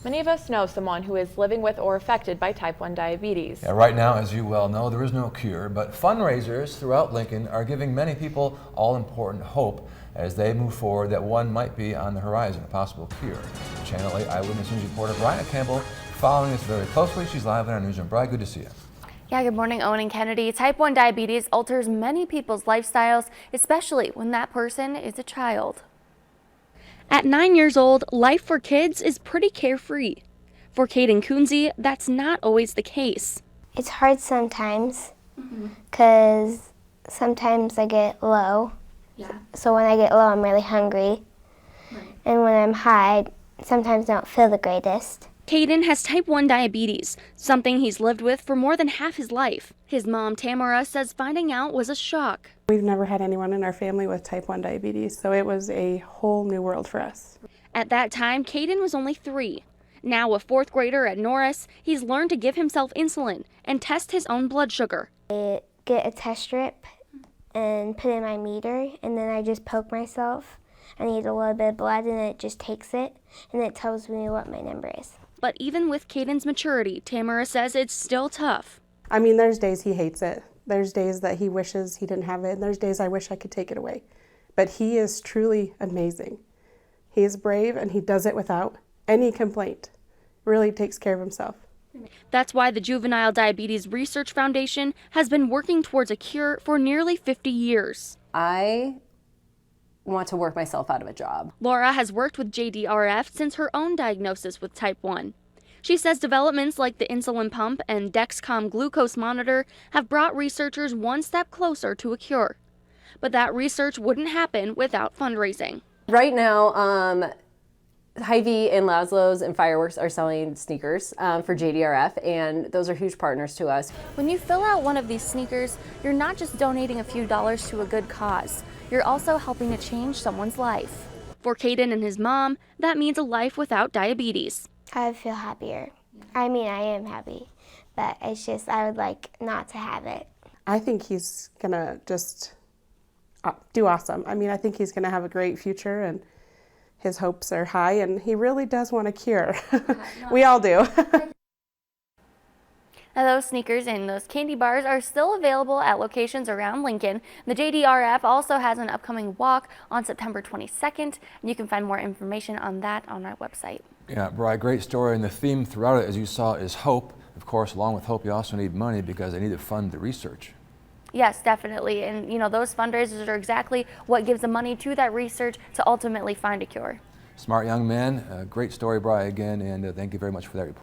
Many of us know someone who is living with or affected by type 1 diabetes. Yeah, right now, as you well know, there is no cure, but fundraisers throughout Lincoln are giving many people all-important hope as they move forward that one might be on the horizon, a possible cure. Channel 8 Eyewitness News reporter Bryant Campbell following this very closely. She's live in our newsroom. Bryant, good to see you. Yeah, good morning, Owen and Kennedy. Type 1 diabetes alters many people's lifestyles, especially when that person is a child. At 9 years old, life for kids is pretty carefree. For Caden Kunze, that's not always the case. It's hard sometimes because sometimes I get low. Yeah. So when I get low, I'm really hungry. Right. And when I'm high, sometimes I don't feel the greatest. Caden has type 1 diabetes, something he's lived with for more than half his life. His mom, Tamara, says finding out was a shock. We've never had anyone in our family with type 1 diabetes, so it was a whole new world for us. At that time, Caden was only 3. Now a 4th grader at Norris, he's learned to give himself insulin and test his own blood sugar. I get a test strip and put in my meter, and then I just poke myself. I need a little bit of blood, and it just takes it, and it tells me what my number is. But even with Caden's maturity, Tamara says it's still tough. I mean, there's days he hates it. There's days that he wishes he didn't have it, and there's days I wish I could take it away. But he is truly amazing. He is brave, and he does it without any complaint. Really takes care of himself. That's why the Juvenile Diabetes Research Foundation has been working towards a cure for nearly 50 years. I want to work myself out of a job. Laura has worked with JDRF since her own diagnosis with type 1. She says developments like the insulin pump and Dexcom glucose monitor have brought researchers one step closer to a cure. But that research wouldn't happen without fundraising. Right now, Hy-Vee and Laszlo's and Fireworks are selling sneakers for JDRF, and those are huge partners to us. When you fill out one of these sneakers, you're not just donating a few dollars to a good cause. You're also helping to change someone's life. For Caden and his mom, that means a life without diabetes. I feel happier. I mean, I am happy, but it's just I would like not to have it. I think he's gonna just do awesome. I mean, I think he's gonna have a great future, and his hopes are high, and he really does want a cure. We all do. Now, those sneakers and those candy bars are still available at locations around Lincoln. The JDRF also has an upcoming walk on September 22nd, and you can find more information on that on our website. Yeah, Bri, great story, and the theme throughout it, as you saw, is hope. Of course, along with hope, you also need money because they need to fund the research. Yes, definitely. And, you know, those fundraisers are exactly what gives the money to that research to ultimately find a cure. Smart young man. Great story, Bri, again, and thank you very much for that report.